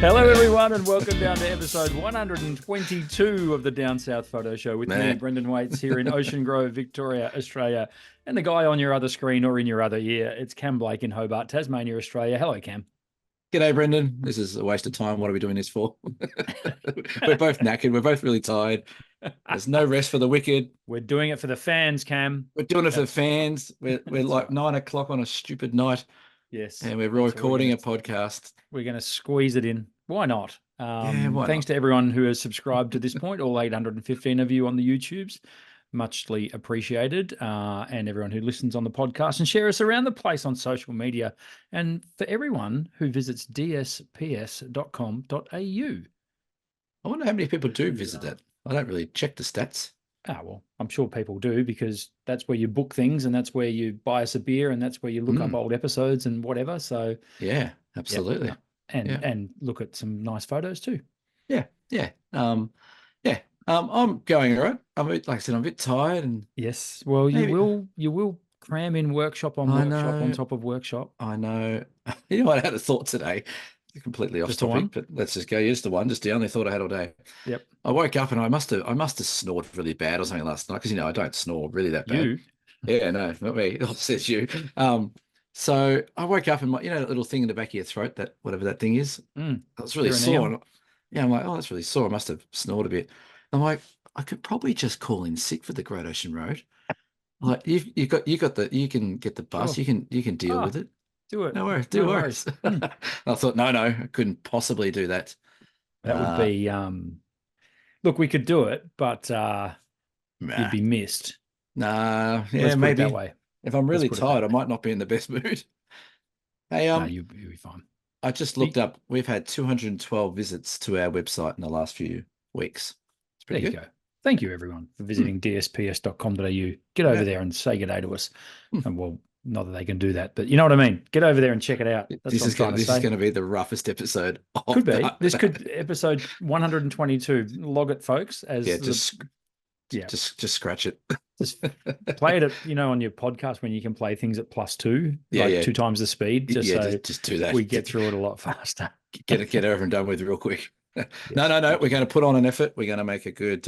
Hello, everyone, and welcome down to episode 122 of the Down South Photo Show with me, Brendan Waits, here in Ocean Grove, Victoria, Australia, and the guy on your other screen or in your other ear. It's Cam Blake in Hobart, Tasmania, Australia. Hello, Cam. G'day, Brendan. This is a waste of time. What are we doing this for? We're both knackered. We're both really tired. There's no rest for the wicked. We're doing it for the fans, Cam. We're doing it for the fans. We're like 9 o'clock on a stupid night. Yes. And we're recording a podcast. We're going to squeeze it in. Why not? Why thanks to everyone who has subscribed to this point, all 815 of you on the YouTubes. Muchly appreciated. And everyone who listens on the podcast and share us around the place on social media. And for everyone who visits dsps.com.au. I wonder how many people do visit that. I don't really check the stats. Well, I'm sure people do, because that's where you book things and that's where you buy us a beer and that's where you look up old episodes and whatever. So yeah, absolutely. Yep. And look at some nice photos too. Yeah. I'm going all right. Like I said, I'm a bit tired, and yes. Well, you will cram in workshop on workshop on top of workshop. I know. You know what? I had a thought today. Completely off topic, but let's just go. Just the one, just the only thought I had all day. Yep. I woke up and I must have snored really bad or something last night, because I don't snore really that bad. You? Yeah, no, not me. It says you. So I woke up and that little thing in the back of your throat, that whatever that thing is, I was really sore. I'm like, oh, that's really sore. I must have snored a bit. I'm like, I could probably just call in sick for the Great Ocean Road. Like you can get the bus. You can deal with it. Do it. No worries. I thought, no, I couldn't possibly do that. That would be, look, we could do it, but you'd be missed. Nah, Let's maybe. That way. If I'm really tired, I might not be in the best mood. Hey, no, you'll be fine. I just looked up. We've had 212 visits to our website in the last few weeks. It's pretty good. There you go. Thank you, everyone, for visiting dsps.com.au. Get over there and say good day to us. And well, not that they can do that, but you know what I mean. Get over there and check it out. This is going to be the roughest episode. Could be. This could episode 122. Log it, folks. Just scratch it. Just play it at, on your podcast when you can play things at +2, two times the speed. Just do that. We get through it a lot faster. Get over and done with real quick. No. We're going to put on an effort. We're going to make a good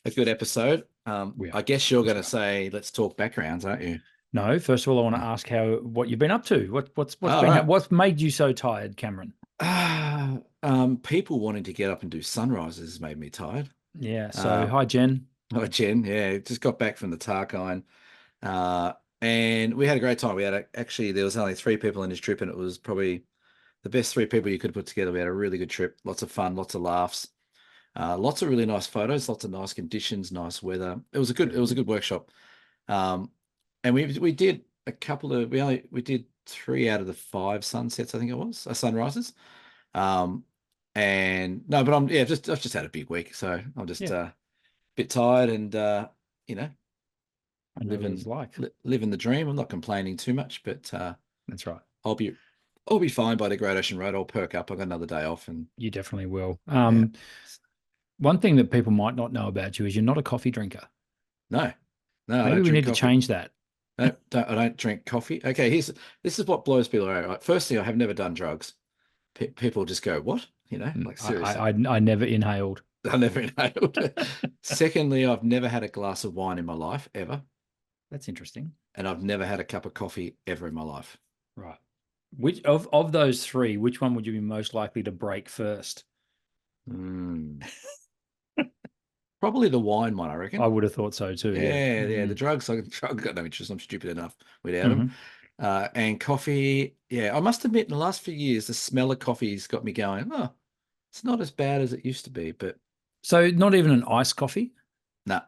episode. I guess you're going to say, let's talk backgrounds, aren't you? No. First of all, I want to ask what you've been up to. What's made you so tired, Cameron? People wanting to get up and do sunrises made me tired. Yeah. So hi, Jen. Hi, Jen. Yeah, just got back from the Tarkine, and we had a great time. We had there was only 3 people in this trip, and it was probably the best 3 people you could put together. We had a really good trip, lots of fun, lots of laughs, lots of really nice photos, lots of nice conditions, nice weather. It was a good workshop, and we did a couple of we did 3 out of the 5 sunsets, I think it was, sunrises. I've just had a big week, so I'm just bit tired and living the dream. I'm not complaining too much, but that's right. I'll be fine by the Great Ocean Road. I'll perk up. I've got another day off, and you definitely will. One thing that people might not know about you is you're not a coffee drinker. No. Maybe we need to change that. I don't drink coffee. Okay, this is what blows people away. Right? Firstly, I have never done drugs. People just go, what? Like seriously. I never inhaled. I never inhaled. Secondly, I've never had a glass of wine in my life, ever. That's interesting. And I've never had a cup of coffee ever in my life. Right. Which of those 3, which one would you be most likely to break first? Probably the wine one, I reckon. I would have thought so too. Yeah. The drugs, I've got no interest. I'm stupid enough without them. And coffee, I must admit, in the last few years, the smell of coffee's got me going, it's not as bad as it used to be. But so not even an iced coffee? No,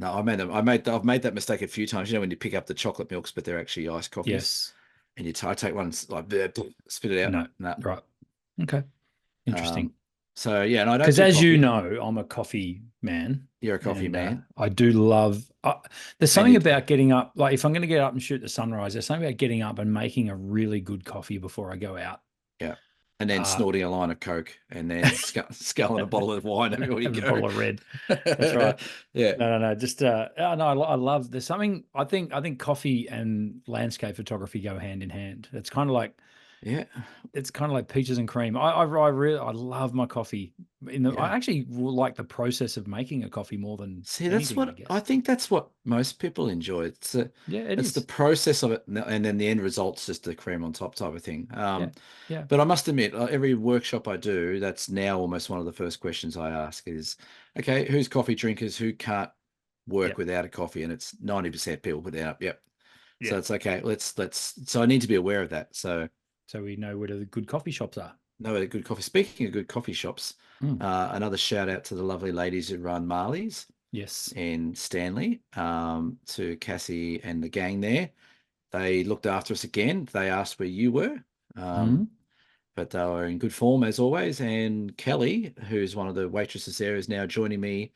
I've made that mistake a few times. When you pick up the chocolate milks, but they're actually iced coffees. Yes. And I take one, like spit it out. No. Right. Okay. Interesting. So and I don't, because as you know, I'm a coffee man. You're a coffee man. I do love. There's something about getting up. Like if I'm going to get up and shoot the sunrise, there's something about getting up and making a really good coffee before I go out. Yeah. And then snorting a line of Coke, and then sculling a bottle of wine everywhere you go. A bottle of red. That's right. Yeah. No. Just I love. There's something. I think coffee and landscape photography go hand in hand. It's kind of like Yeah. It's kind of like peaches and cream. I love my coffee. I Yeah. actually like the process of making a coffee more than See, that's anything, I what I guess. think that's what most people enjoy. Yeah, it It's the is. process of it, and then the end result's just the cream on top type of thing. Yeah, yeah, But I must admit, every workshop I do, that's now almost one of the first questions I ask is, okay, who's coffee drinkers? Who can't yeah, work without a coffee? And it's 90% people put it up. Yep. So yeah. it's okay. So I need to be aware of that. So So we know where the good coffee shops are. no, a good coffee. Speaking of good coffee shops, Mm. another shout out to the lovely ladies who run Marley's Yes. in Stanley, to Cassie and the gang there. They looked after us again. They asked where you were, Mm. but they were in good form as always. And Kelly, who's one of the waitresses there, is now joining me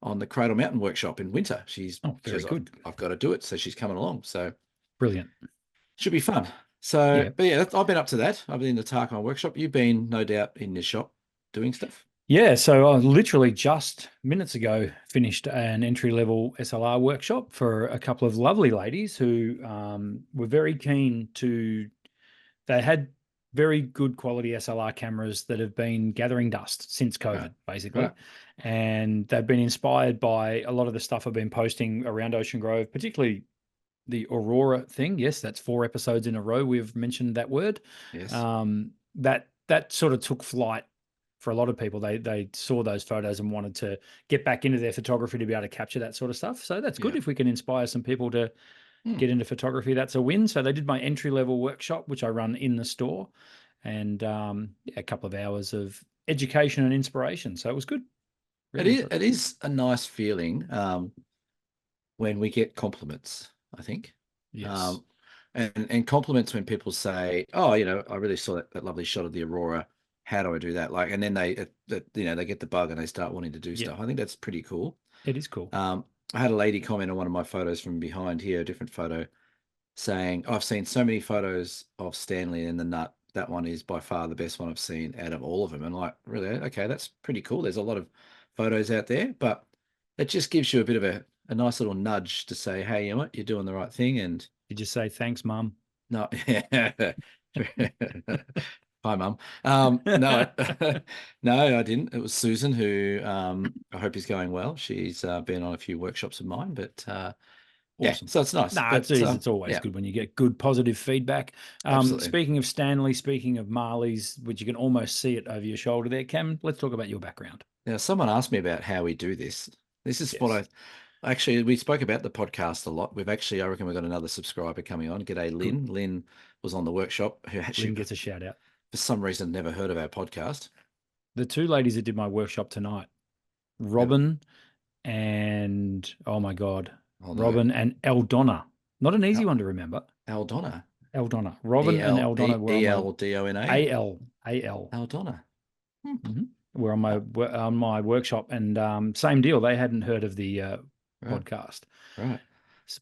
on the Cradle Mountain workshop in winter. She Oh, very goes, good. I've got to do it. So she's coming along. So Brilliant. should be fun. So, Yeah. but yeah, I've been up to that. I've been in the Tarkine workshop. You've been, no doubt, in your shop doing stuff. Yeah, so I literally just minutes ago finished an entry-level SLR workshop for a couple of lovely ladies who were very keen to. They had very good quality SLR cameras that have been gathering dust since Right. COVID, basically. Right. And they've been inspired by a lot of the stuff I've been posting around Ocean Grove, particularly the Aurora thing. Yes, that's 4 episodes in a row we've mentioned that word. Yes. That sort of took flight for a lot of people. They saw those photos and wanted to get back into their photography to be able to capture that sort of stuff. So that's good Yeah. if we can inspire some people to Hmm. get into photography. That's a win. So they did my entry level workshop, which I run in the store, and yeah, a couple of hours of education and inspiration. So it was good. Really It impressed. is a nice feeling. When we get compliments, I think. Yes. Um, and compliments when people say, "Oh, I really saw that lovely shot of the aurora. How do I do that?" Like, and then they get the bug and they start wanting to do Yeah, stuff. I think that's pretty cool. it is cool. I had a lady comment on one of my photos from behind here, a different photo, saying, "I've seen so many photos of Stanley in the nut. That one is by far the best one I've seen out of all of them." And like, really, okay, that's pretty cool. There's a lot of photos out there, but it just gives you a bit of a nice little nudge to say, hey, you know what, you're doing the right thing. And Did you say thanks, Mum? no, hi, Mum. No, no, I didn't. It was Susan who, I hope is going well. She's been on a few workshops of mine, but yeah, Awesome. so it's nice. Nah, But it's always yeah, good when you get good positive feedback. absolutely. Speaking of Stanley, speaking of Marley's, which you can almost see it over your shoulder there, Cam, let's talk about your background. Now, someone asked me about how we do this. This is what Yes. actually, we spoke about the podcast a lot. I reckon we've got another subscriber coming on. G'day, Good. Lynn. Lynn was on the workshop, who Lynn actually, gets a shout out. for some reason, never heard of our podcast. The two ladies that did my workshop tonight, Never. Robin and oh my God, Oh no. Robin and Eldonna. Not an easy Al one to remember. Aldona. Eldonna. Robin and Eldonna were on my ELDONA. AL. Aldona. Hmm. Were on Oh, my workshop, and same deal. They hadn't heard of the right. podcast. Right.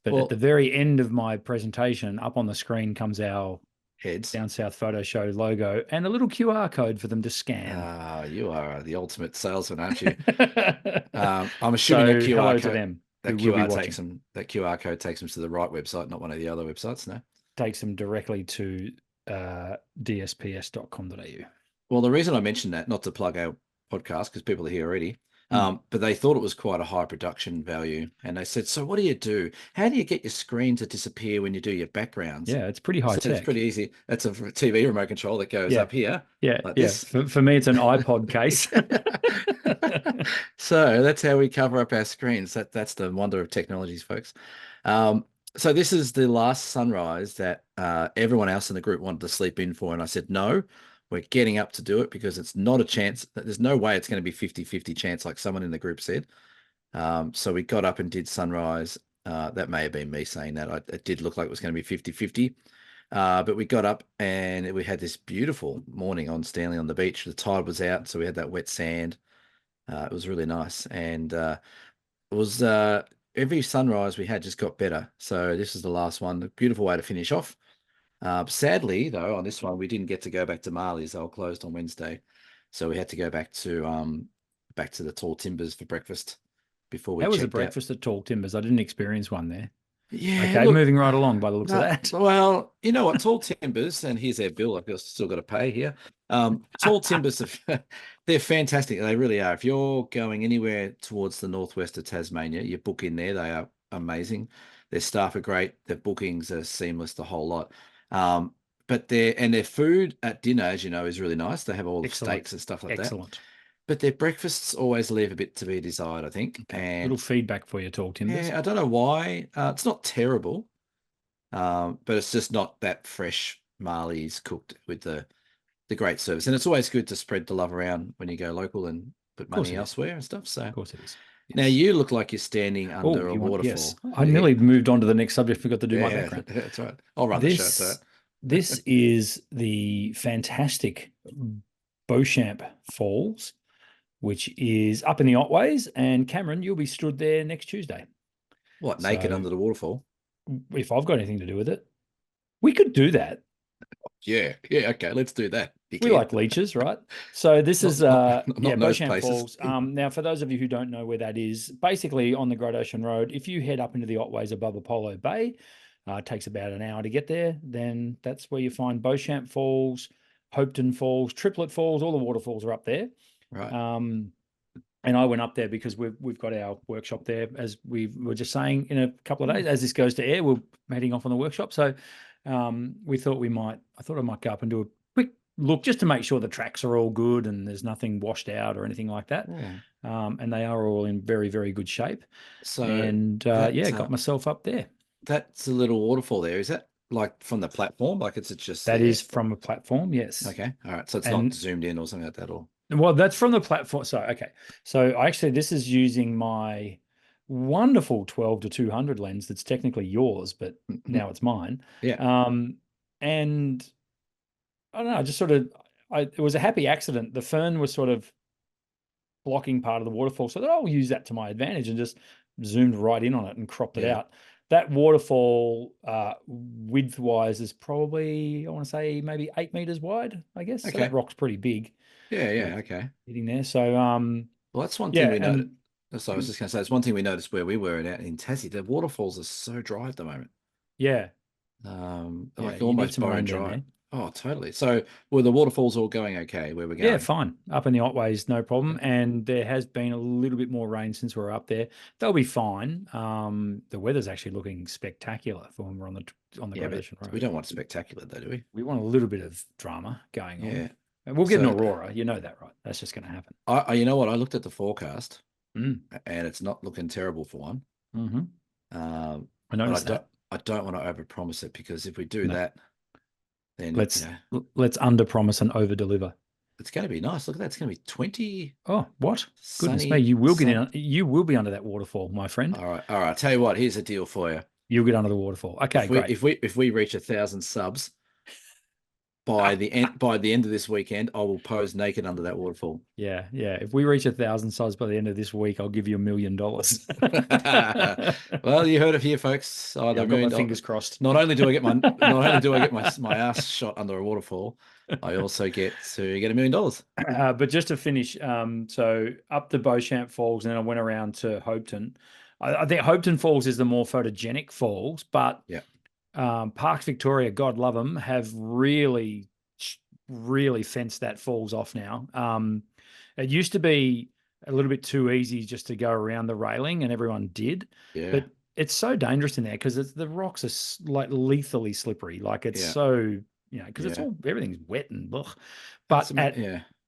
But at the Well, very end of my presentation, up on the screen comes our heads. Down South Photo Show logo and a little QR code for them to scan. You are the ultimate salesman, aren't you? I'm assuming So hello to them who will be watching. that QR code takes them to the right website, not one of the other websites. No. Takes them directly to dsps.com.au. Well, the reason I mentioned that, not to plug our podcast because people are here already, Mm. but they thought it was quite a high production value. And they said, so what do you do? How do you get your screen to disappear when you do your backgrounds? Yeah, it's pretty I high said, it's pretty tech. easy. That's a TV remote control that goes Yeah, up here yeah, like yeah. this. For me, it's an iPod case. So that's how we cover up our screens. That's the wonder of technologies, folks. So this is the last sunrise that everyone else in the group wanted to sleep in for. And I said, no, we're getting up to do it because it's not a chance. There's no way it's going to be 50-50 chance like someone in the group said. So we got up and did sunrise. That may have been me saying that. It did look like it was going to be 50-50. But we got up and we had this beautiful morning on Stanley on the beach. The tide was out, so we had that wet sand. It was really nice. And it was every sunrise we had just got better. So this is the last one. A beautiful way to finish off. Sadly, though, on this one, we didn't get to go back to Marley's. They were closed on Wednesday. So we had to go back to the Tall Timbers for breakfast before we How was the checked out. breakfast at Tall Timbers? I didn't experience one there. Yeah, Okay, look, moving right along by the looks of no, that. well, you know what? Tall timbers, and here's their bill. I've still got to pay here. Tall timbers, they're fantastic. They really are. If you're going anywhere towards the northwest of Tasmania, you book in there. They are amazing. Their staff are great. Their bookings are seamless, the whole lot. Um, but their food at dinner, as you know, is really nice. They have all the Excellent. steaks and stuff like that. Excellent. But their breakfasts always leave a bit to be desired, I think. Okay. Little And feedback for you, Tall Timbers. yeah, I don't know why. It's not terrible. But it's just not that fresh Marley's cooked with the great service. And it's always good to spread the love around when you go local and put Of course money it is. elsewhere and stuff. So Of course it is. now Yes. you look like you're standing Oh, under a you want, yes. waterfall. I Yeah, nearly moved on to the next subject, forgot to do my yeah, background. that's right. I'll run the show. So This is the fantastic Beauchamp Falls, which is up in the Otways. And Cameron, you'll be stood there next Tuesday. what, naked So under the waterfall? if I've got anything to do with it, we could do that. Yeah, yeah, okay, let's do that. We like leeches, right? So this is not yeah, in those Beauchamp places. Falls. Now for those of you who don't know where that is, basically on the Great Ocean Road, if you head up into the Otways above Apollo Bay, it takes about an hour to get there. Then that's where you find Beauchamp Falls, Hopetoun Falls, Triplet Falls. All the waterfalls are up there. Right. And I went up there because we've got our workshop there, as we were just saying, in a couple of days. As this goes to air, we're heading off on the workshop. So I thought I might go up and do a quick look just to make sure the tracks are all good and there's nothing washed out or anything like that. Yeah. And they are all in very, very good shape. So And that, got myself up there. that's a little waterfall there. Is that like from the platform? Like it's just That there? is from a platform, yes. Okay. All right. So it's And not zoomed in or something like that, or well, that's from the platform. So, okay. So actually, this is using my wonderful 12 to 200 lens that's technically yours, but now it's mine. yeah. And I don't know, I just sort of, it was a happy accident. The fern was sort of blocking part of the waterfall. So I'll use that to my advantage and just zoomed right in on it and cropped it Yeah. out. That waterfall, width-wise, is probably, I want to say, maybe 8 meters wide, I guess. So Okay. that rock's pretty big. Yeah. Yeah. Okay. Hitting there. So, Well, that's one yeah, thing we noticed. and So I was just going to say, it's one thing we noticed where we were out in Tassie. The waterfalls are so dry at the moment. yeah, Like you need almost some bone rain down dry. there. Oh, totally. So were the waterfalls all going okay where we're going? Yeah, fine. Up in the Otways, no problem. And there has been a little bit more rain since we were up there. They'll be fine. The weather's actually looking spectacular for when we're on the Yeah, Great but Ocean Road. we don't want spectacular though, do we? We want a little bit of drama going on. Yeah. And we'll get an So- aurora. You know that, right? That's just going to happen. You know what? I looked at the forecast Mm. and it's not looking terrible for one. Mm-hmm. I I noticed that. I don't want to overpromise it because if we do No. that, then Let's under promise and over deliver. it's going to be nice. Look at that. It's going to be 20. Oh, what? Goodness Sunny, me, you will get sun- in. You will be under that waterfall, my friend. All right. All right. I'll tell you what, here's a deal for you. You'll get under the waterfall. Okay, great. If we reach 1,000 subs by the end of this weekend, I will pose naked under that waterfall. Yeah. If we reach 1,000 subs by the end of this week, I'll give you $1 million. Well, you heard it here, folks. I've got my fingers crossed. Not only do I get my ass shot under a waterfall, I also get $1 million. But just to finish, so up to Beauchamp Falls, and then I went around to Hopetoun. I think Hopetoun Falls is the more photogenic falls, but Yeah. Parks Victoria, God love them, have really fenced that falls off now. It used to be a little bit too easy just to go around the railing, and everyone did. Yeah. But it's so dangerous in there because the rocks are like lethally slippery. Like it's Yeah. so, because it's all, everything's wet and ugh. But at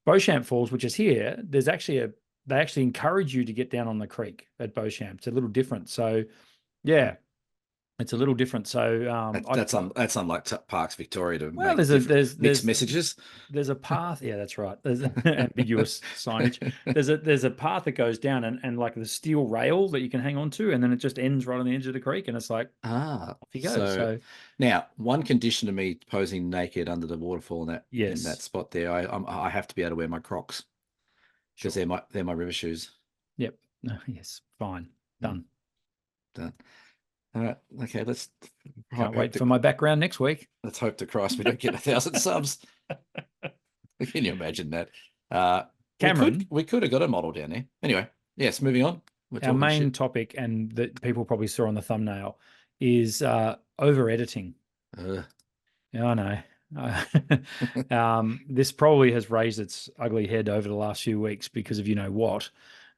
Beauchamp Falls, which is here, there's actually they actually encourage you to get down on the creek at Beauchamp. It's a little different. So yeah, it's a little different. So that's unlike Parks Victoria to well, make there's mixed messages. There's a path. Yeah, that's right. There's ambiguous signage. There's a path that goes down and like the steel rail that you can hang on to, and then it just ends right on the edge of the creek, and it's like off you go. So now, one condition of me posing naked under the waterfall in that spot there, I have to be able to wear my Crocs because they're my river shoes. Yep. Yes. Fine. Done. All right. Okay. Can't wait for my background next week. Let's hope to Christ we don't get 1,000 subs. Can you imagine that? Cameron, we could have got a model down there. Anyway, yes. Moving on. Our main topic, and that people probably saw on the thumbnail, is over editing. Ugh. Yeah, I know. This probably has raised its ugly head over the last few weeks because of you know what,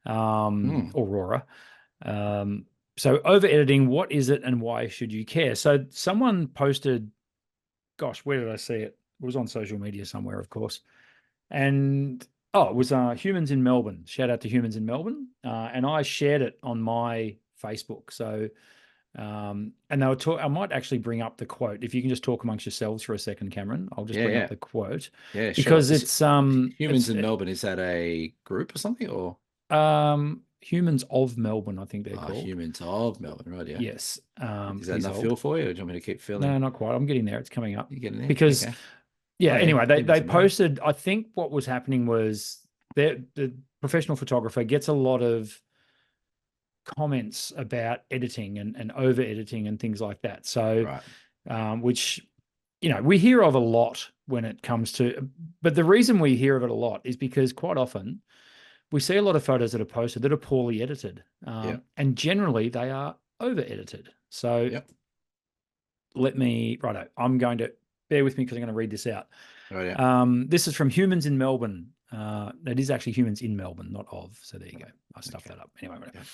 Aurora. So over editing, what is it and why should you care? So someone posted, gosh, where did I see it? It was on social media somewhere, of course. And it was Humans in Melbourne. Shout out to Humans in Melbourne. And I shared it on my Facebook. So and they were I might actually bring up the quote. If you can just talk amongst yourselves for a second, Cameron, I'll just bring up the quote. Yeah, sure. Because it's Humans in Melbourne, is that a group or something, or Humans of Melbourne, I think they're called. Humans of Melbourne, right? Yeah. Yes. Is that enough feel for you, or do you want me to keep filling? No, not quite. I'm getting there. It's coming up. You're getting there? Because Okay. yeah, Oh, yeah. anyway, they Humans in Melbourne. posted, I think what was happening was the professional photographer gets a lot of comments about editing and over editing and things like that. So, which, you know, we hear of a lot when it comes to, but the reason we hear of it a lot is because quite often we see a lot of photos that are posted that are poorly edited. And generally they are over edited. So I'm going to bear with me because I'm going to read this out. This is from Humans in Melbourne. It is actually Humans in Melbourne, not of. So there you go. I stuffed that up. Anyway, whatever.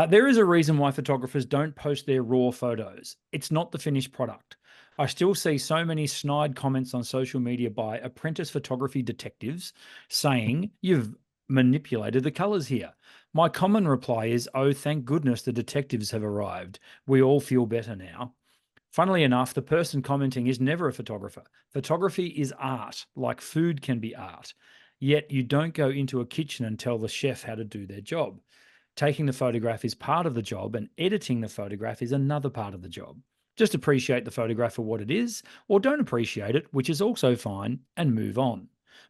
There is a reason why photographers don't post their raw photos. It's not the finished product. I still see so many snide comments on social media by apprentice photography detectives saying, you've manipulated the colors here. My common reply is, oh, thank goodness the detectives have arrived. We all feel better now. Funnily enough, the person commenting is never a photographer. Photography is art, like food can be art. Yet you don't go into a kitchen and tell the chef how to do their job. Taking the photograph is part of the job and editing the photograph is another part of the job. Just appreciate the photograph for what it is, or don't appreciate it, which is also fine, and move on.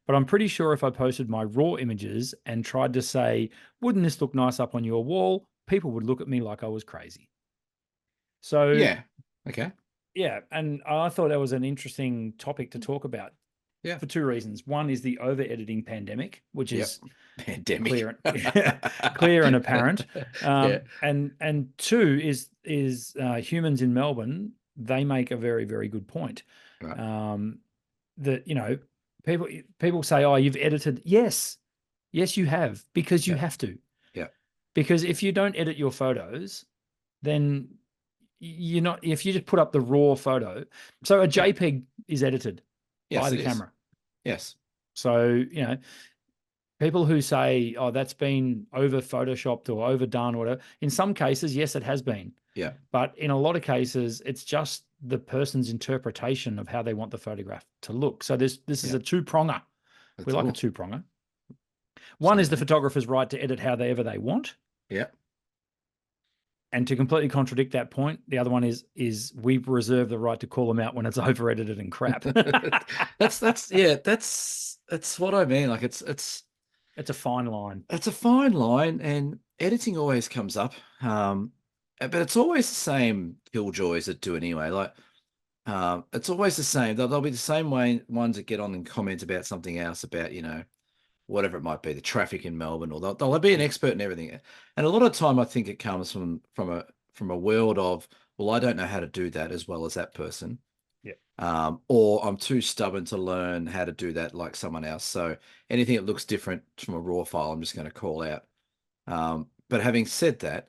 But I'm pretty sure if I posted my raw images and tried to say, wouldn't this look nice up on your wall? People would look at me like I was crazy. So yeah. Okay. Yeah. And I thought that was an interesting topic to talk about. Yeah. For two reasons. One is the over editing pandemic, which is clear and apparent. And two is Humans in Melbourne. They make a very, very good point. That, you know, people say, oh, you've edited. Yes, you have, because you have to. Yeah. Because if you don't edit your photos, then you're not, if you just put up the raw photo. So a JPEG is edited by the camera. Yes. So, you know, people who say, oh, that's been over photoshopped or overdone or whatever, in some cases, yes, it has been. Yeah. But in a lot of cases, it's just the person's interpretation of how they want the photograph to look. So this is a two-pronger. We like a two-pronger. One is the photographer's right to edit however they want. Yeah. And to completely contradict that point, the other one is we reserve the right to call them out when it's over edited and crap. that's what I mean. Like it's a fine line. It's a fine line, and editing always comes up. But it's always the same killjoys that do anyway. Like it's always the same. They'll be the same ones that get on and comment about something else, about, you know, whatever it might be, the traffic in Melbourne, or they'll be an expert in everything. And a lot of time, I think it comes from a world of, well, I don't know how to do that as well as that person. Yeah. Or I'm too stubborn to learn how to do that like someone else. So anything that looks different from a raw file, I'm just going to call out. But having said that,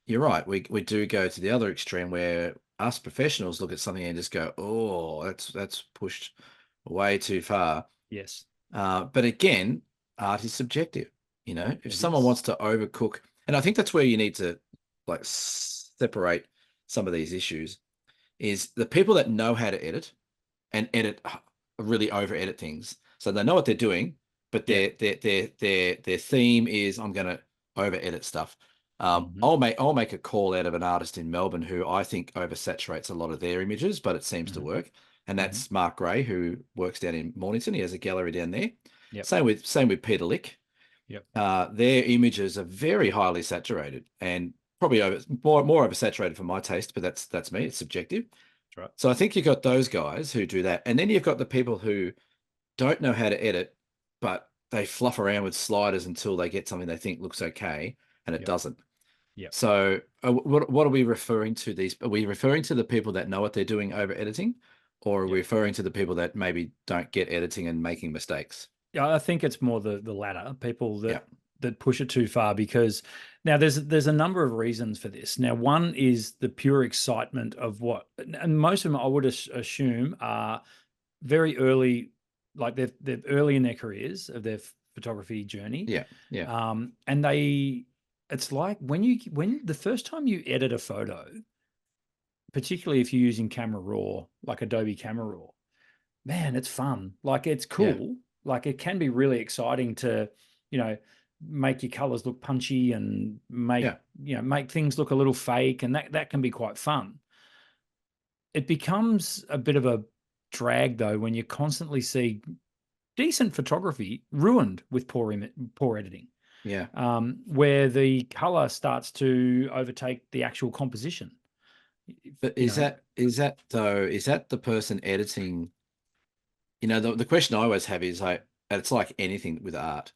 you're right. We do go to the other extreme where us professionals look at something and just go, oh, that's pushed way too far. Yes. But again, art is subjective. You know, if someone wants to overcook, and I think that's where you need to like separate some of these issues, is the people that know how to edit and really over edit things. So they know what they're doing, but their theme is, I'm going to over edit stuff. I'll make a call out of an artist in Melbourne who I think oversaturates a lot of their images, but it seems to work. And that's Mark Gray, who works down in Mornington. He has a gallery down there. Yep. Same with Peter Lick. Yep. Their images are very highly saturated, and probably more oversaturated for my taste, but that's me. It's subjective. That's right. So I think you've got those guys who do that, and then you've got the people who don't know how to edit, but they fluff around with sliders until they get something they think looks okay, and it doesn't. Yeah. So what are we referring to these? Are we referring to the people that know what they're doing over editing, or are Yeah. we referring to the people that maybe don't get editing and making mistakes? Yeah, I think it's more the latter, people Yeah. that push it too far, because now there's a number of reasons for this. Now, one is the pure excitement of what, and most of them I would assume are very early, like they're early in their careers of their photography journey. Yeah. Yeah. And it's like when the first time you edit a photo, particularly if you're using Camera Raw, like Adobe Camera Raw, man, it's fun. Like it's Yeah. cool. Like it can be really exciting to, you know, make your colors look punchy and make, Yeah. make things look a little fake, and that can be quite fun. It becomes a bit of a drag though when you constantly see decent photography ruined with poor editing, Yeah. where the color starts to overtake the actual composition. But You is know, that though, is that the person editing? The question I always have is like, and it's like anything with art.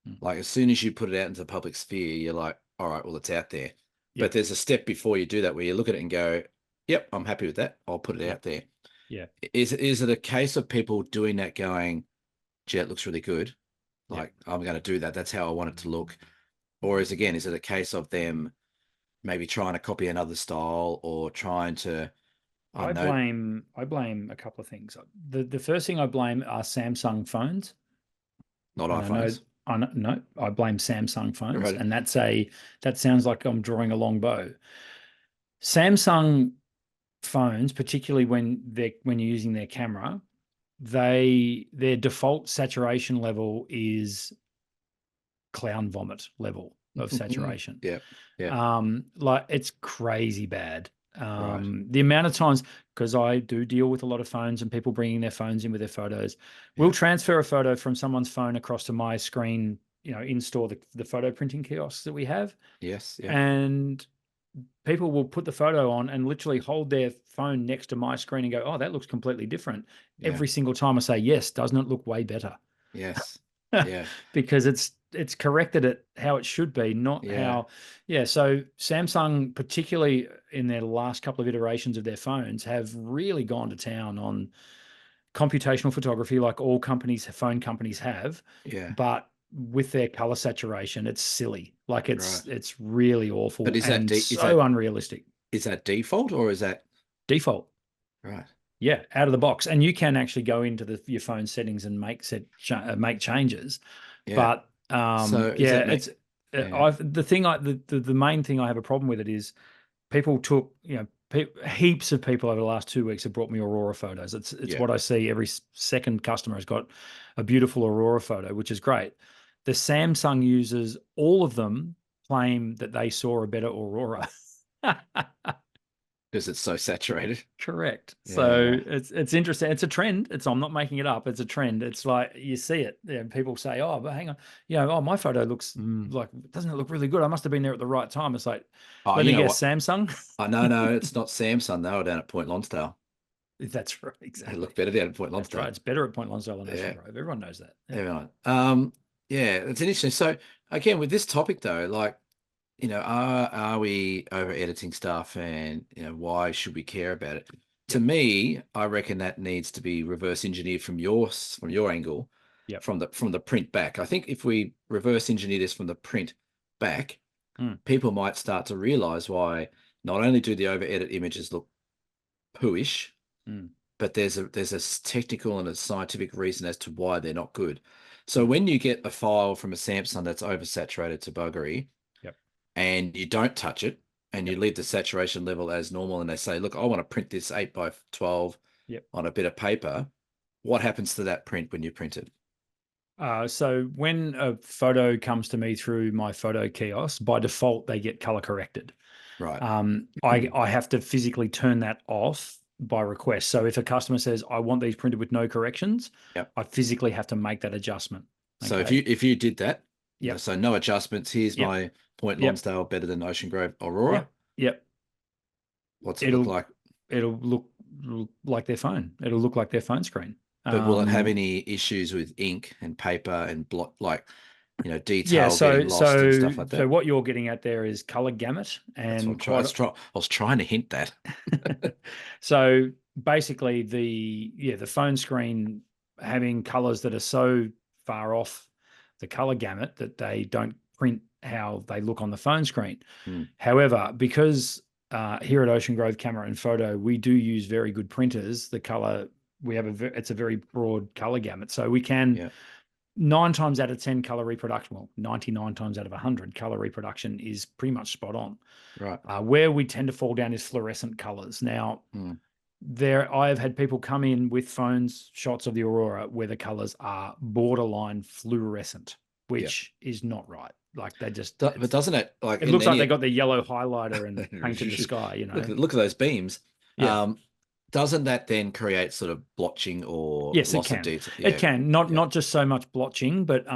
Mm. Like as soon as you put it out into the public sphere, you're like, all right, well, it's out there. Yeah, But there's a step before you do that where you look at it and go, yep, I'm happy with that. I'll put it yeah, out there. yeah, Is it a case of people doing that going, gee, it looks really good. yeah. Like I'm going to do that. That's how I want it to look. Or is it a case of them maybe trying to copy another style or trying to, I don't know, I blame a couple of things. The first thing I blame are Samsung phones, not and iPhones. I know, no, I blame Samsung phones, Right. and that sounds like I'm drawing a long bow. Samsung phones, particularly when you're using their camera, their default saturation level is clown vomit level of saturation. Yeah. Yeah. Like it's crazy bad. Right. The amount of times, because I do deal with a lot of phones and people bringing their phones in with their photos, we'll Yeah. transfer a photo from someone's phone across to my screen, install the photo printing kiosks that we have, Yes. Yeah. and people will put the photo on and literally hold their phone next to my screen and go, "Oh, that looks completely different." Yeah. Every single time I say, "Yes, doesn't it look way better?" Yes. Yeah. Because it's corrected it how it should be, not Yeah. how. Yeah, so Samsung, particularly in their last couple of iterations of their phones, have really gone to town on computational photography, like all phone companies have, Yeah. but with their color saturation, it's silly. Like Right. it's really But awful and so unrealistic. is that default or is that Default. right? Yeah, out of the box, and you can actually go into your phone settings and make changes. Yeah. But So is yeah, that me? it's Yeah. I've the main thing I have a problem with it is people took heaps of people over the last 2 weeks have brought me Aurora photos. It's Yeah. what I see. Every second customer has got a beautiful Aurora photo, which is great. The Samsung users, all of them claim that they saw a better Aurora. Because it's so saturated. Correct. So Yeah. it's interesting. It's a trend. I'm not making it up. It's a trend. It's like you see it. Yeah, people say, "Oh, but hang on, oh, my photo looks Mm. like doesn't it look really good? I must have been there at the right time." It's like, Oh, let you me know guess, what? Samsung. Oh, no, it's not Samsung. They were down at Point Lonsdale. That's right. They Exactly. look better down at Point That's right. Lonsdale. It's better at Point Lonsdale than Ocean Yeah. Grove. Everyone knows that. Yeah. Everyone. Yeah, it's interesting. So again, with this topic though, like, are we over editing stuff and why should we care about it? To Yep. me, I reckon that needs to be reverse engineered from your angle, Yep. from the print back. I think if we reverse engineer this from the print back, Mm. people might start to realize why not only do the over edit images look pooish, Mm. but there's a technical and a scientific reason as to why they're not good. So Mm. when you get a file from a Samsung that's oversaturated to buggery Yep. and you don't touch it and you Yep. leave the saturation level as normal and they say, look, I want to print this 8 by 12 Yep. on a bit of paper, what happens to that print when you print it? So when a photo comes to me through my photo kiosk, by default they get color corrected. Right. I have to physically turn that off by request. So if a customer says, "I want these printed with no corrections," Yep. I physically have to make that adjustment. So if Okay. you did that, Yep. so no adjustments, here's Yep. my Point Yep. Lonsdale better than Ocean Grove Aurora. Yep. Yep. What's it look It'll like? it'll look like their phone. It'll look like their phone screen. But will it have any issues with ink and paper and block? Like, you know, Yeah, detail getting so lost and so stuff like so that. what you're getting at there is color gamut That's what I'm and trying. quite I was trying to hint that. so basically the phone screen having colors that are so far off the color gamut that they don't print how they look on the phone screen. Mm, However, because here at Ocean Grove Camera and Photo, we do use very good printers. The color we have it's a very broad color gamut, so we can yeah. 9 times out of 10 color reproduction, well, 99 times out of 100 color reproduction is pretty much spot on. Right. Where we tend to fall down is fluorescent colors. Now, Mm, I have had people come in with phones shots of the aurora where the colors are borderline fluorescent, yeah. which is not right. Like they just, But doesn't it, like it in looks like they any got the yellow highlighter and painted the sky, you know? look at those beams. Yeah. Doesn't that then create sort of blotching or Yes, it loss of can. detail? It Yeah. can. Not Yeah. not just so much blotching, but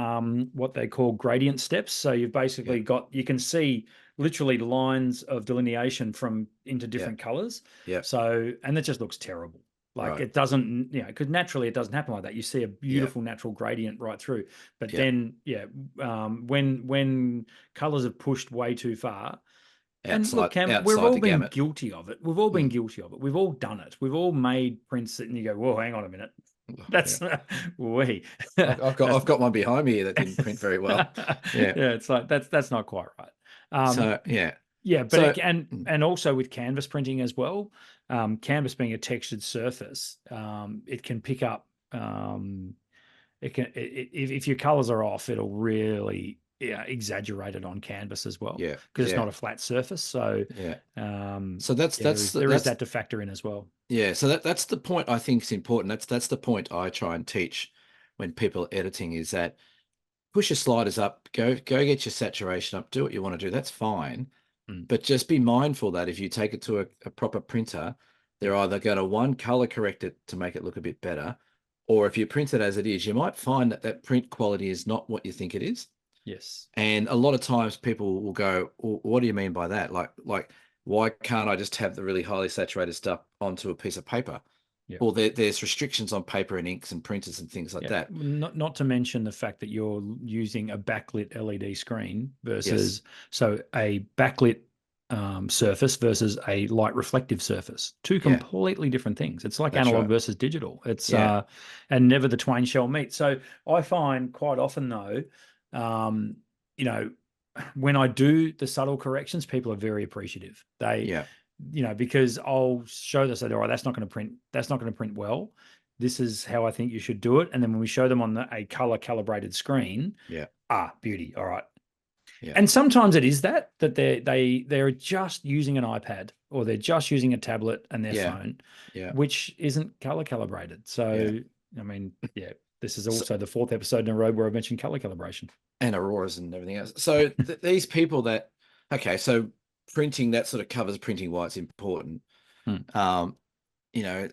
what they call gradient steps. So you've Yeah. basically got, you can see literally lines of delineation from into Yeah. different colors. Yeah. So, and it just looks terrible. Like Right. it doesn't, because naturally it doesn't happen like that. You see a Yeah. beautiful natural gradient right through. But Yeah. then, when colors have pushed way too far, and look, Cam, we've Outside all the been gamut. guilty of it. We've all been Mm. guilty of it. We've all done it. We've all made prints that, and you go, "Whoa, hang on a minute, Oh, that's yeah. we." I've That's got one behind me here that didn't print very well. yeah, Yeah. it's like that's not quite right. So yeah. Yeah, but So it and also with canvas printing as well, canvas being a textured surface, it can pick up. It can if your colors are off, it'll really, yeah, exaggerate it on canvas as well yeah. because it's Yeah. not a flat surface. So Yeah. So yeah, there is that to factor in as well. yeah. So that's the point I think is important. That's the point I try and teach when people are editing is that push your sliders up, go get your saturation up, do what you want to do. That's fine. Mm. But just be mindful that if you take it to a proper printer, they're either going to one color correct it to make it look a bit better, or if you print it as it is, you might find that that print quality is not what you think it is. Yes. And a lot of times people will go, well, what do you mean by that? Like, why can't I just have the really highly saturated stuff onto a piece of paper? Yeah. Well, there's restrictions on paper and inks and printers and things like Yeah. that. Not to mention the fact that you're using a backlit LED screen Yes. versus so a backlit surface versus a light reflective surface. Two Yeah. completely different things. It's like That's analog right. versus digital. It's Yeah. and never the twain shall meet. So I find quite often though, um, you know, when I do the subtle corrections, people are very appreciative. They, Yeah. because I'll show this, all right, that's not going to print. That's not going to print well. This is how I think you should do it. And then when we show them on a color calibrated screen, Yeah. beauty. All right. Yeah. And sometimes it is that they're just using an iPad or they're just using a tablet and their Yeah. phone, Yeah. which isn't color calibrated. So, Yeah. I mean, yeah, this is So, also the fourth episode in a row where I've mentioned color calibration. and auroras and everything else. So these people that, okay, so printing that sort of covers printing why it's important. Hmm.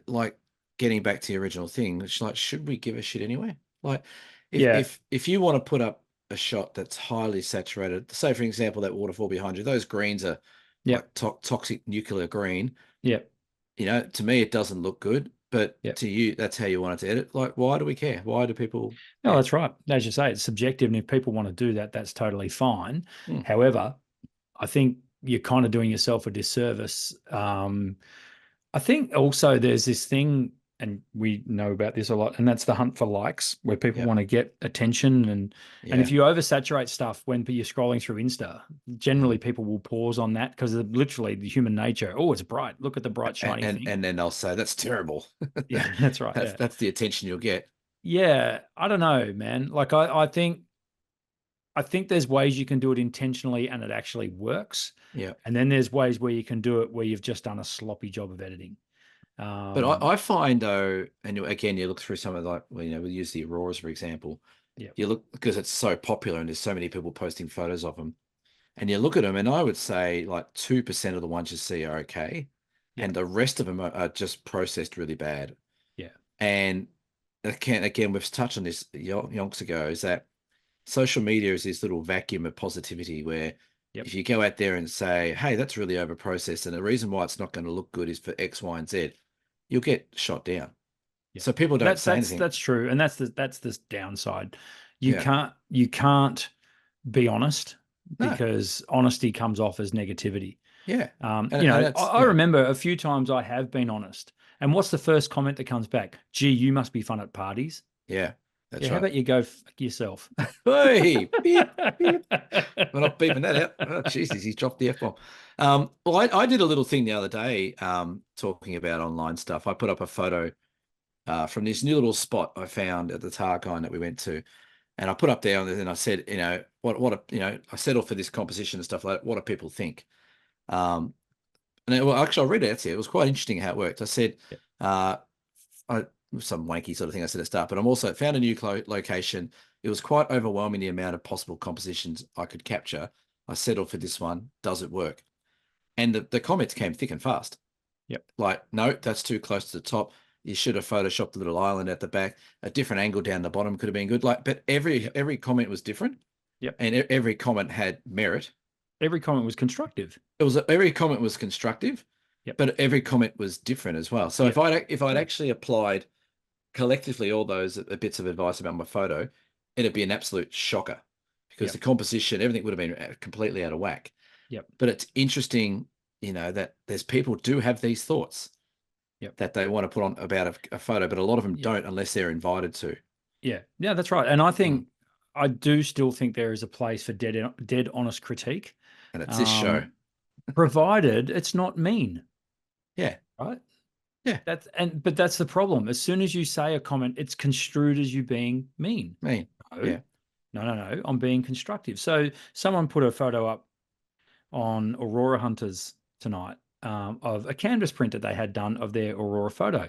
Like getting back to the original thing, it's like, should we give a shit anyway? Like, Yeah. if you want to put up a shot that's highly saturated, say for example that waterfall behind you, those greens are Yep. like toxic nuclear green. Yep. To me it doesn't look good, but Yep. to you that's how you want it to edit. Like, why do we care? Why do people No, care? that's right. As you say, it's subjective. And if people want to do that, that's totally fine. Hmm. However, I think you're kind of doing yourself a disservice. I think also there's this thing, and we know about this a lot, and that's the hunt for likes, where people Yep. want to get attention. And if Yeah. you oversaturate stuff when you're scrolling through Insta, generally people will pause on that because of literally the human nature. Oh, it's bright. Look at the bright, shiny thing. And then they'll say that's terrible. Yeah, that's right. Yeah. That's the attention you'll get. Yeah, I don't know, man. Like I think there's ways you can do it intentionally and it actually works. Yeah. And then there's ways where you can do it where you've just done a sloppy job of editing. But I find though, and again, you look through some of like, well, we use the auroras for example. Yeah. You look because it's so popular and there's so many people posting photos of them, and you look at them, and I would say like 2% of the ones you see are okay, and the rest of them are just processed really bad. Yeah. And again, we've touched on this yonks ago, is that social media is this little vacuum of positivity where if you go out there and say, hey, that's really over processed, and the reason why it's not going to look good is for X, Y, and Z, you'll get shot down. Yeah. So people don't say anything. That's true. And that's the downside. You can't be honest, No. because honesty comes off as negativity. Yeah. You know, that's, I remember a few times I have been honest. And what's the first comment that comes back? Gee, you must be fun at parties. yeah, that's Yeah, how right. about you go fuck yourself? Hey, beep, beep. We're not beeping that out. Oh, Jesus, he's dropped the F-bomb. Well, I did a little thing the other day, talking about online stuff. I put up a photo from this new little spot I found at the Tarkine that we went to. And I put up there and I said, I settled for this composition and stuff like that. What do people think? Well, actually, I read it out here. It was quite interesting how it worked. I said, uh, some wanky sort of thing I said at the start, but I'm also found a new location. It was quite overwhelming the amount of possible compositions I could capture. I settled for this one. Does it work? And the comments came thick and fast. Yep. Like, no, that's too close to the top. You should have photoshopped a little island at the back. A different angle down the bottom could have been good. Like, but every comment was different. Yep. And every comment had merit. Every comment was constructive. Every comment was constructive. Yep. But every comment was different as well. So Yep. if I'd actually applied collectively all those bits of advice about my photo, it'd be an absolute shocker because Yep. the composition, everything would have been completely out of whack. Yep. But it's interesting, that there's people do have these thoughts that they want to put on about a photo, but a lot of them don't unless they're invited to. Yeah, that's right. And I think I do still think there is a place for dead honest critique. And it's this show. Provided it's not mean. Yeah. Right. Yeah. But that's the problem. As soon as you say a comment, it's construed as you being mean. Mean. No, yeah. No. I'm being constructive. So someone put a photo up on Aurora Hunters tonight of a canvas print that they had done of their Aurora photo.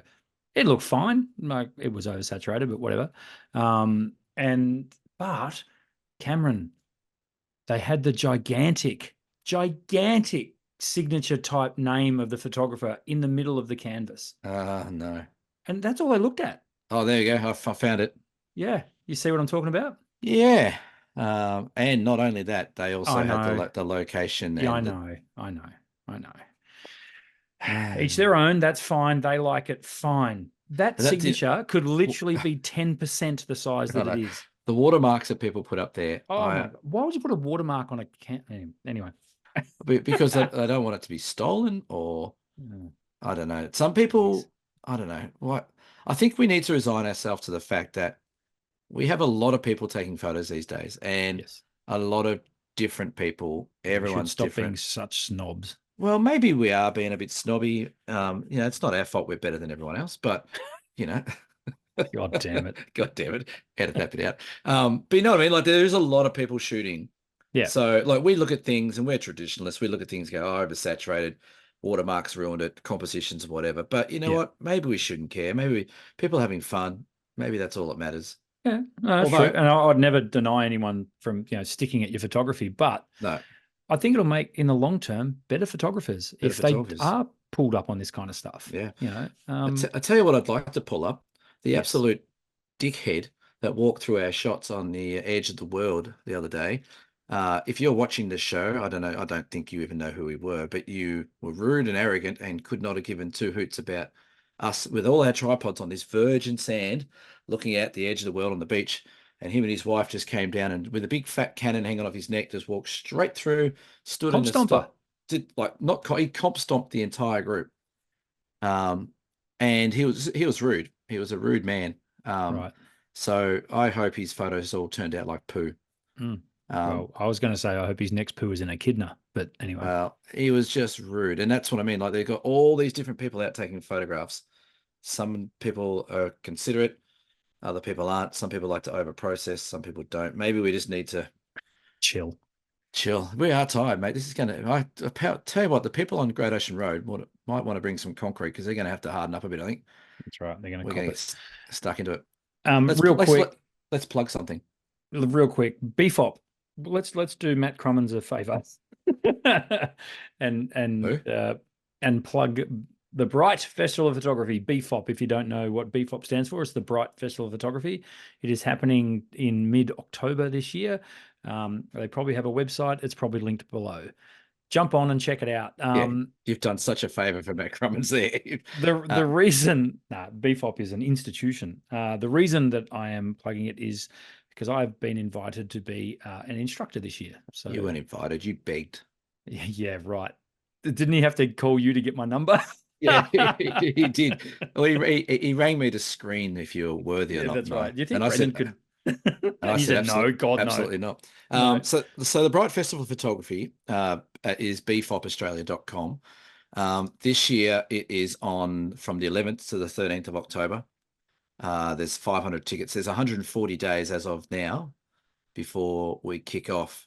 It looked fine. Like it was oversaturated, but whatever. But Cameron, they had the gigantic signature type name of the photographer in the middle of the canvas. No. And that's all I looked at. Oh, there you go. I found it. Yeah. You see what I'm talking about? Yeah. And not only that, they also had the location. Yeah, and I know. Each their own. That's fine. They like it. Fine. That signature could literally be 10% the size that it is. The watermarks that people put up there. Oh, my God. Why would you put a watermark on a can? Anyway. Because I don't want it to be stolen or I don't know. Some people, I don't know what. I think we need to resign ourselves to the fact that we have a lot of people taking photos these days and a lot of different people. Everyone's stop different. being such snobs. Well, maybe we are being a bit snobby. It's not our fault we're better than everyone else, but God damn it. God damn it. Edit that bit out. But you know what I mean? Like there's a lot of people shooting. Yeah. So like we look at things and we're traditionalists. We look at things, go, oh, oversaturated, watermarks ruined it, compositions, whatever. But you know what? Maybe we shouldn't care. Maybe people having fun. Maybe that's all that matters. Yeah, no, true. And I'd never deny anyone from sticking at your photography, but no, I think it'll make in the long term better photographers if they are pulled up on this kind of stuff. Yeah, I tell you what, I'd like to pull up the absolute dickhead that walked through our shots on the edge of the world the other day. If you're watching the show, I don't know. I don't think you even know who we were, but you were rude and arrogant and could not have given two hoots about us with all our tripods on this virgin sand, looking out the edge of the world on the beach. And him and his wife just came down and with a big fat Canon hanging off his neck, just walked straight through, stood in the spot. He comp stomped the entire group. And he was rude. He was a rude man. right. So I hope his photos all turned out like poo. Well, I was going to say I hope his next poo is in echidna, but anyway. Well, he was just rude, and that's what I mean. Like they've got all these different people out taking photographs. Some people are considerate, other people aren't. Some people like to overprocess, some people don't. Maybe we just need to chill. We are tired, mate. This is going to. I tell you what, the people on Great Ocean Road might want to bring some concrete because they're going to have to harden up a bit. I think that's right. They're going to get stuck into it. Let's plug something. Real quick, BFOP. Let's do Matt Crummins a favor and plug the Bright Festival of Photography, BFOP. If you don't know what BFOP stands for, it's the Bright Festival of Photography. It is happening in mid-October this year. They probably have a website. It's probably linked below. Jump on and check it out. You've done such a favor for Matt Crummins there. The reason BFOP is an institution. The reason that I am plugging it is because I've been invited to be an instructor this year. So You weren't invited. You begged. yeah, right. Didn't he have to call you to get my number? Yeah, he did. Well, he rang me to screen if you're worthy or Yeah, not. that's No. right. Do you think And I Brendan said, could? and I He said, said no. God, no. absolutely not. No. So the Bright Festival Photography is bfopaustralia.com. This year it is on from the 11th to the 13th of October. There's 500 tickets. There's 140 days as of now before we kick off.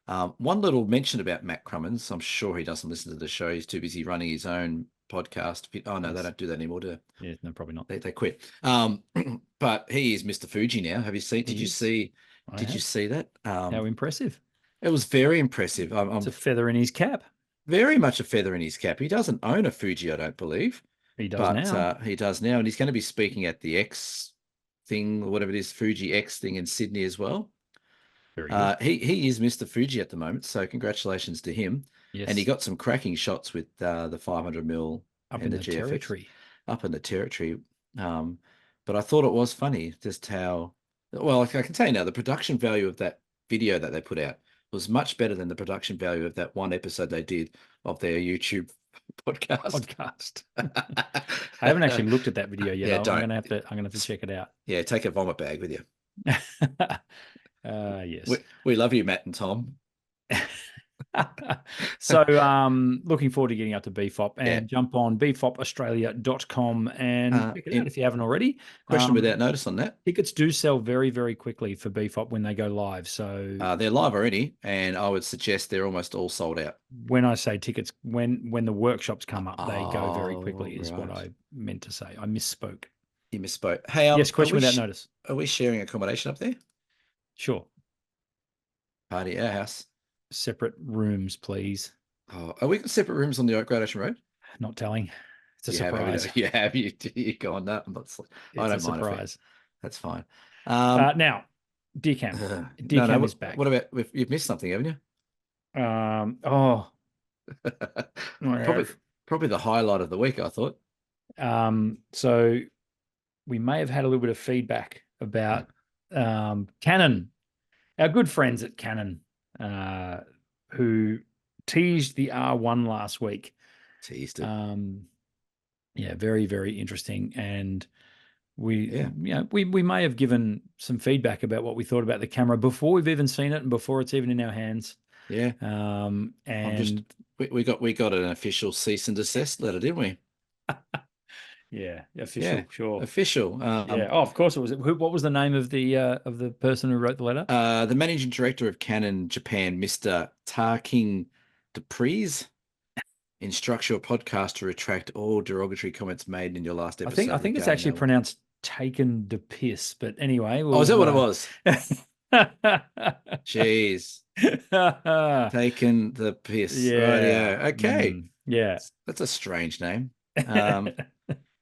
One little mention about Matt Crummins. I'm sure he doesn't listen to the show. He's too busy running his own podcast. Oh no, Yes. they don't do that anymore, do they? Yeah, no, probably not. They quit. But he is Mr. Fuji now. Have you seen? Did you see that? How impressive! It was very impressive. I'm It's a feather in his cap. very much a feather in his cap. He doesn't own a Fuji, I don't believe. He does But now. he does now, and he's going to be speaking at the X thing, or whatever it is, Fuji X thing in Sydney as well. Very good. He is Mr. Fuji at the moment, so congratulations to him. Yes. And he got some cracking shots with the 500mm up and in the GFX territory. Up in the territory. But I thought it was funny just how well I can tell you now the production value of that video that they put out was much better than the production value of that one episode they did of their YouTube podcast. I haven't actually looked at that video yet. Yeah, I'm gonna have to check it out. Yeah, take a vomit bag with you. Yes. We love you, Matt and Tom. So looking forward to getting up to BFOP and jump on bfopaustralia.com and check it out if you haven't already. Question without notice on that. Tickets do sell very, very quickly for BFOP when they go live. So they're live already, and I would suggest they're almost all sold out. When I say tickets, when the workshops come up, they go very quickly is what I meant to say. I misspoke. You misspoke. Hey, yes, question without notice. Are we sharing accommodation up there? Sure. Party at our house. Separate rooms, please. Oh, are we got separate rooms on the Great Ocean Road? Not telling. It's a surprise. You gone that? I don't mind. Surprise. That's fine. Now, DCAM. DCAM is back. What about you've missed something, haven't you? Probably the highlight of the week, I thought. So we may have had a little bit of feedback about Canon, our good friends at Canon, who teased the R1 last week. Teased it. Yeah, very, very interesting. And we may have given some feedback about what we thought about the camera before we've even seen it and before it's even in our hands. Yeah. And we got an official cease and desist letter, didn't we? Yeah, official, sure. Official. Of course it was. What was the name of the person who wrote the letter? The managing director of Canon Japan, Mr. Tarking Depries, instructs your podcast to retract all derogatory comments made in your last episode. I think it's actually pronounced taken de piss, but anyway. Is that what it was? Jeez. Taken the piss. Yeah. Rightio. Okay. Yeah. That's a strange name.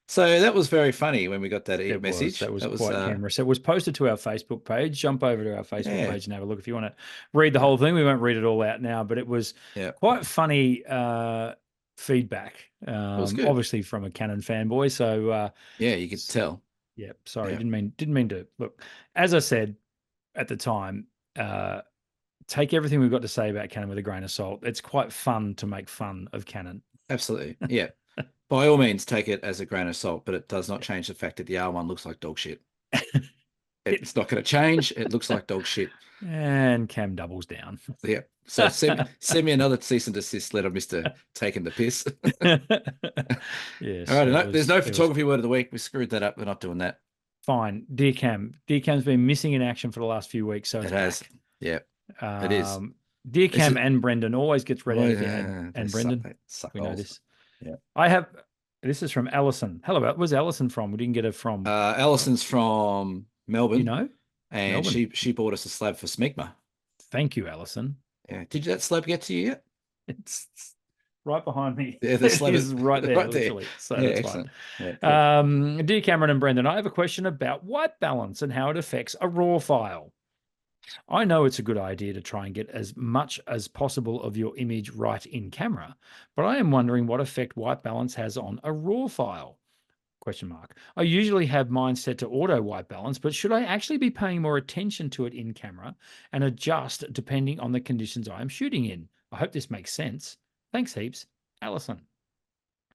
So that was very funny when we got that message. That was quite humorous. It was posted to our Facebook page. Jump over to our Facebook page and have a look if you want to read the whole thing. We won't read it all out now, but it was quite funny feedback. Obviously from a Canon fanboy. So you could tell. Yeah, sorry, didn't mean to. Look, as I said at the time, take everything we've got to say about Canon with a grain of salt. It's quite fun to make fun of Canon. Absolutely. Yeah. By all means, take it as a grain of salt, but it does not change the fact that the R1 looks like dog shit. It's not going to change. It looks like dog shit. And Cam doubles down. Yeah. So send me another cease and desist letter, Mr. Taking the Piss. Yes. All right. There's no photography word of the week. We screwed that up. We're not doing that. Fine. Dear Cam's been missing in action for the last few weeks. So it has. Back. Yeah. It is. Dear Cam and Brendan always gets read out of the and Brendan. We know this. Yeah. This is from Alison. Hello, where's Alison from? We didn't get her from. Alison's from Melbourne. You know? And Melbourne. She bought us a slab for Smegma. Thank you, Alison. Yeah. Did that slab get to you yet? It's right behind me. Yeah, the slab is right there, literally. So that's excellent. Fine. Yeah, dear Cameron and Brendan, I have a question about white balance and how it affects a RAW file. I know it's a good idea to try and get as much as possible of your image right in camera, but I am wondering what effect white balance has on a RAW file. Question mark. I usually have mine set to auto white balance, but should I actually be paying more attention to it in camera and adjust depending on the conditions I am shooting in? I hope this makes sense. Thanks heaps. Alison.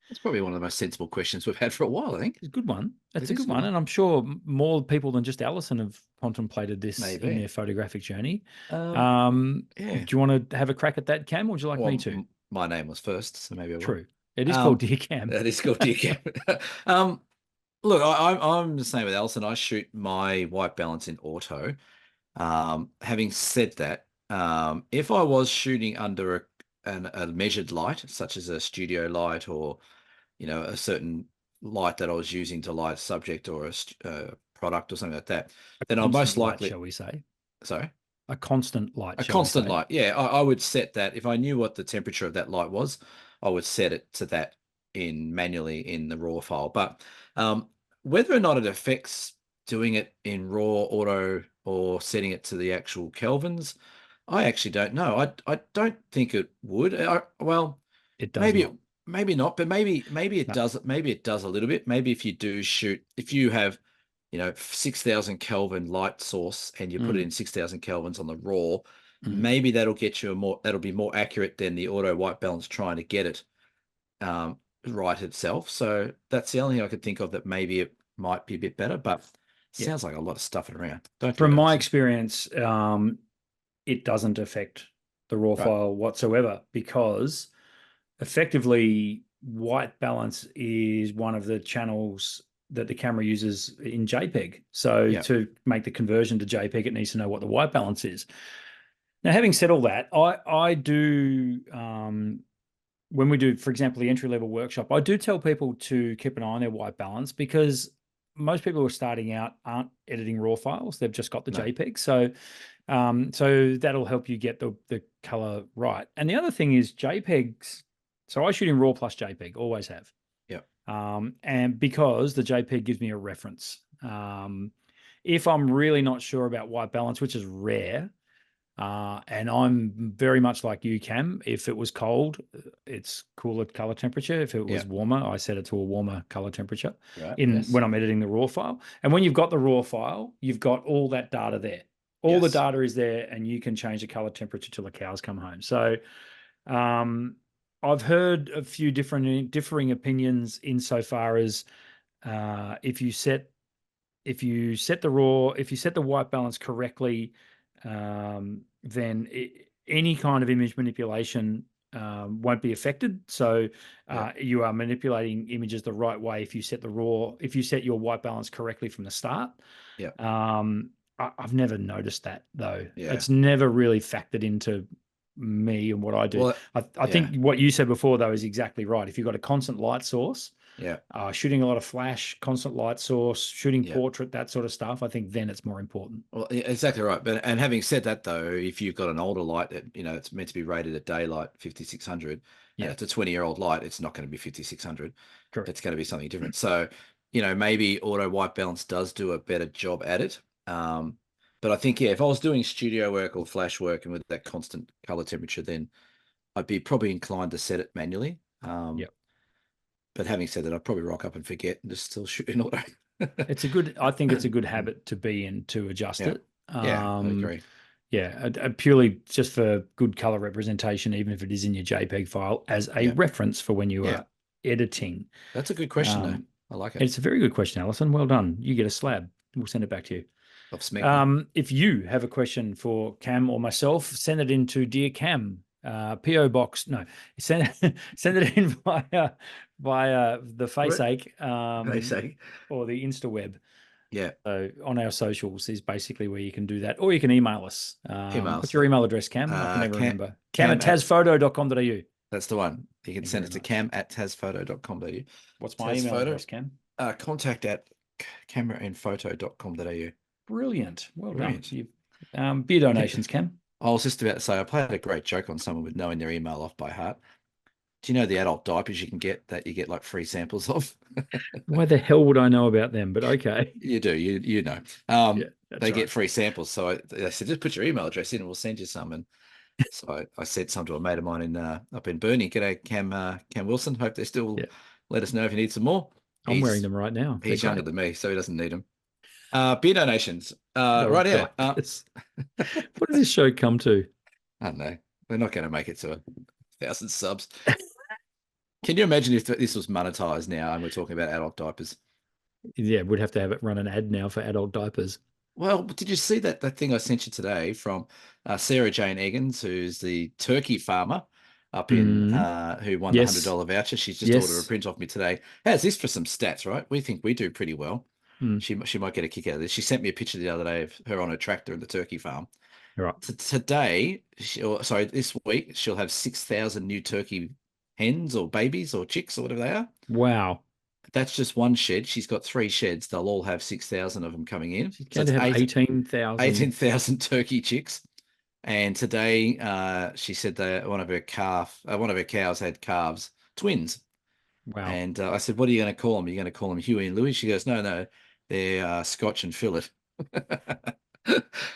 That's probably one of the most sensible questions we've had for a while, I think. It's a good one. That's It a is good a good one. one. And I'm sure more people than just Alison have contemplated this in Maybe. their photographic journey. Yeah. Do you want to have a crack at that, Cam, or would you like me Well, to? my name was first, so maybe I will. True. It is called Dear Cam. That is called Dear Cam. Look, I'm the same with Alison. I shoot my white balance in auto. Having said that, if I was shooting under a measured light, such as a studio light or, a certain light that I was using to light a subject or a product or something like that, then I'm most Constant light, likely, shall we say? sorry, A constant light, a shall we constant say? light. Yeah, I would set that. If I knew what the temperature of that light was, I would set it to that manually in the raw file. But whether or not it affects doing it in raw auto or setting it to the actual kelvins, I actually don't know. I don't think it would. Well, It does maybe not. maybe not, but maybe it No. does. Maybe it does a little bit. Maybe if you do shoot, if you have 6,000 Kelvin light source and you put it in 6,000 Kelvins on the raw, maybe that'll get you that'll be more accurate than the auto white balance trying to get it right itself. So that's the only thing I could think of that maybe it might be a bit better, but Yeah. sounds like a lot of stuff around. Don't From you, my Alison? experience, it doesn't affect the raw Right. file whatsoever because effectively white balance is one of the channels that the camera uses in JPEG. So Yeah. to make the conversion to JPEG, it needs to know what the white balance is. Now, having said all that, I do when we do, for example, the entry level workshop, I do tell people to keep an eye on their white balance because most people who are starting out aren't editing raw files; they've just got the No. JPEG. So that'll help you get the color right. And the other thing is JPEGs. So I shoot in RAW plus JPEG, always have. Yep. And because the JPEG gives me a reference. If I'm really not sure about white balance, which is rare, and I'm very much like you, Cam. If it was cold, it's cooler color temperature. If it was warmer, I set it to a warmer color temperature Right. when I'm editing the raw file. And when you've got the raw file, you've got all that data there. All the data is there, and you can change the color temperature till the cows come home. So I've heard a few differing opinions insofar as if you set the white balance correctly, then any kind of image manipulation won't be affected. So you are manipulating images the right way if you set your white balance correctly from the start. Yeah. I've never noticed that though. Yeah. It's never really factored into me and what I do. Well, I think what you said before though is exactly right. If you've got a constant light source, shooting a lot of flash, constant light source, shooting portrait, that sort of stuff, I think then it's more important. Well, exactly right. And having said that, though, if you've got an older light that it's meant to be rated at daylight 5600, and it's a 20-year-old light, it's not going to be 5600. Correct. It's going to be something different. So, maybe auto white balance does do a better job at it. But I think if I was doing studio work or flash work and with that constant color temperature, then I'd be probably inclined to set it manually. But having said that, I'd probably rock up and forget and just still shoot in auto. I think it's a good habit to be in to adjust it. I agree. Yeah, purely just for good color representation, even if it is in your JPEG file as a reference for when you are editing. That's a good question, though. I like it. It's a very good question, Alison. Well done. You get a slab. We'll send it back to you. If you have a question for Cam or myself, send it into Dear Cam, PO Box. No, send it in via the Faceache or the InstaWeb. Yeah. So on our socials is basically where you can do that, or you can email us. What's your email address, Cam? I can never remember. Cam@tazphoto.com.au. That's the one. You can send it to cam@tazphoto.com.au. What's my email address, Cam? contact@cameraandphoto.com.au. Brilliant. Well done. Beer donations, Cam. I was just about to say, I played a great joke on someone with knowing their email off by heart. Do you know the adult diapers you get like free samples of? Why the hell would I know about them? But okay. You do. You know. They get free samples. So I said, just put your email address in and we'll send you some. And so I said something to a mate of mine up in Burnie. G'day, Cam Wilson. Hope they still let us know if you need some more. I'm wearing them right now. He's younger than me, so he doesn't need them. Beer donations. Oh, Right out. What does this show come to? I don't know. We're not going to make it to 1,000 subs. Can you imagine if this was monetized now and we're talking about adult diapers? Yeah, we'd have to have it run an ad now for adult diapers. Well, did you see that thing I sent you today from Sarah Jane Eggins, who's the turkey farmer up in who won the $100 voucher? She's just ordered a print off me today. How's this for some stats, right? We think we do pretty well. She might get a kick out of this. She sent me a picture the other day of her on a tractor in the turkey farm. Right. Today, this week, she'll have 6,000 new turkey hens or babies or chicks or whatever they are. Wow. That's just one shed. She's got 3 sheds. They'll all have 6,000 of them coming in. She's going to have 18,000. 18,000 turkey chicks. And today, she said that one of her cows had calves, twins. Wow. And I said, what are you going to call them? Are you going to call them Huey and Louie? She goes, no, they're Scotch and Fillet.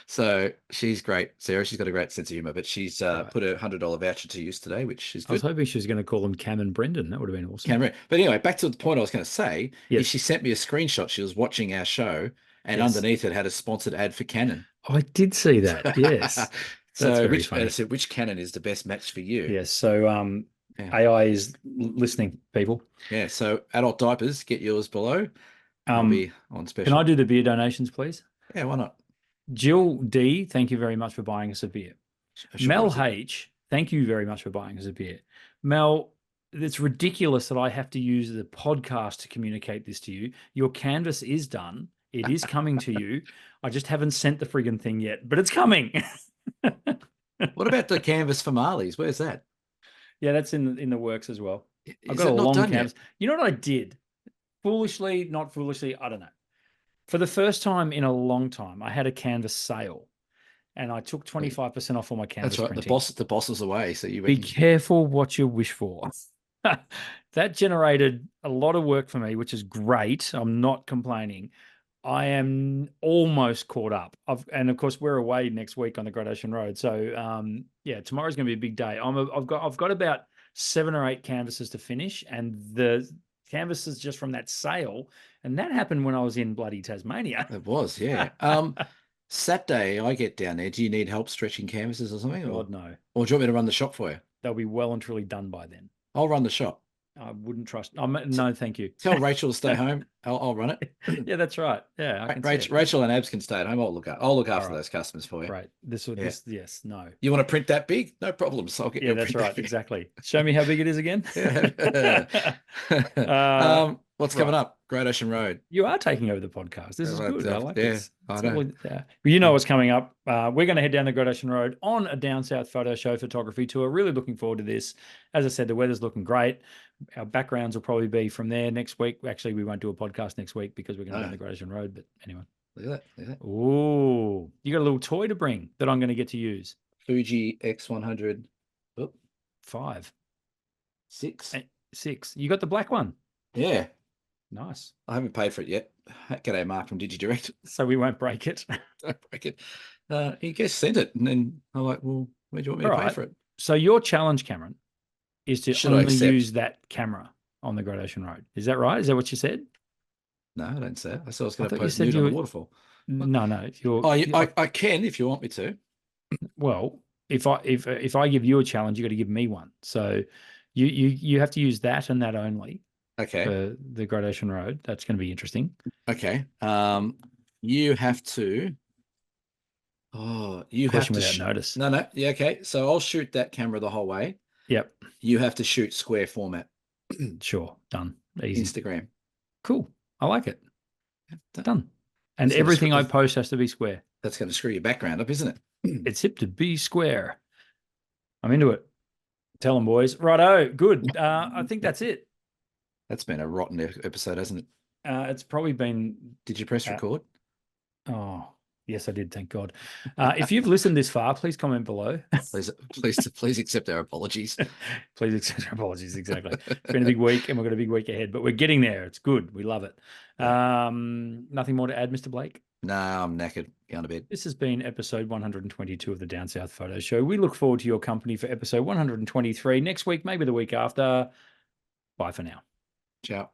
So she's great, Sarah. She's got a great sense of humor, but she's put a $100 voucher to use today, which is good. I was hoping she was going to call them Cam and Brendan. That would have been awesome. Cameron. But anyway, back to the point I was going to say, is she sent me a screenshot. She was watching our show, and underneath it had a sponsored ad for Canon. Oh, I did see that. Yes. So I said, which Canon is the best match for you? Yes. So AI is listening, people. Yeah. So adult diapers, get yours below. I'll be on special. Can I do the beer donations, please? Yeah, why not? Jill D, thank you very much for buying us a beer. Mel H, thank you very much for buying us a beer. Mel, it's ridiculous that I have to use the podcast to communicate this to you. Your canvas is done. It is coming to you. I just haven't sent the friggin' thing yet, but it's coming. What about the canvas for Marley's? Where's that? Yeah, that's in the works as well. I've got a long canvas. You know what I did? Foolishly, not foolishly, I don't know. For the first time in a long time, I had a canvas sale, and I took 25% off all my canvas. That's right. Printing. The boss is away, so you be careful what you wish for. That generated a lot of work for me, which is great. I'm not complaining. I am almost caught up. And of course, we're away next week on the Great Ocean Road. So yeah, tomorrow's going to be a big day. I've got about 7 or 8 canvases to finish, and the canvases just from that sale, and that happened when I was in bloody Tasmania. It was, yeah. Saturday, I get down there. Do you need help stretching canvases or something? God, no. Or do you want me to run the shop for you? They'll be well and truly done by then. I'll run the shop. I wouldn't trust. No, thank you. Tell Rachel to stay home. I'll run it. Yeah, that's right. Yeah, Rachel and Abs can stay at home. I'll look after those customers for you. Right. Yes, no. You want to print that big? No problems. I'll get. Yeah, that's right. Exactly. Show me how big it is again. What's coming up? Great Ocean Road. You are taking over the podcast. This is good. I like this. I know. Well, you know what's coming up. We're going to head down the Great Ocean Road on a down south photo show photography tour. Really looking forward to this. As I said, the weather's looking great. Our backgrounds will probably be from there next week. Actually, we won't do a podcast next week because we're going to go on the Great Ocean Road. But anyway. Look at that. Ooh, you got a little toy to bring that I'm going to get to use. Fuji X100. 5. 6. 6. You got the black one? Yeah. Nice. I haven't paid for it yet. G'day, Mark from DigiDirect. So we won't break it. Don't break it. He just sent it, and then I'm like, well, where do you want me to pay for it? So your challenge, Cameron, is to only use that camera on the Great Ocean Road. Is that right? Is that what you said? No, I don't say it. I said I was going to post nude on the waterfall. No. I can if you want me to. Well, if I give you a challenge, you got to give me one. So you have to use that and that only. Okay. For the Great Ocean Road. That's going to be interesting. Okay. You have to. Oh, you Question have to. Without notice. No. Yeah. Okay. So I'll shoot that camera the whole way. Yep. You have to shoot square format. Sure. Done. Easy. Instagram. Cool. I like it. Done. And everything I post has to be square. That's going to screw your background up, isn't it? It's hip to be square. I'm into it. Tell them, boys. Righto. Good. I think that's it. That's been a rotten episode, hasn't it? It's probably been. Did you press record? Oh, yes, I did. Thank God. If you've listened this far, please comment below. please accept our apologies. Please accept our apologies. Exactly. It's been a big week, and we've got a big week ahead, but we're getting there. It's good. We love it. Nothing more to add, Mr. Blake? No, I'm knackered. Going to bed. This has been episode 122 of the Down South Photo Show. We look forward to your company for episode 123 next week, maybe the week after. Bye for now. Ciao.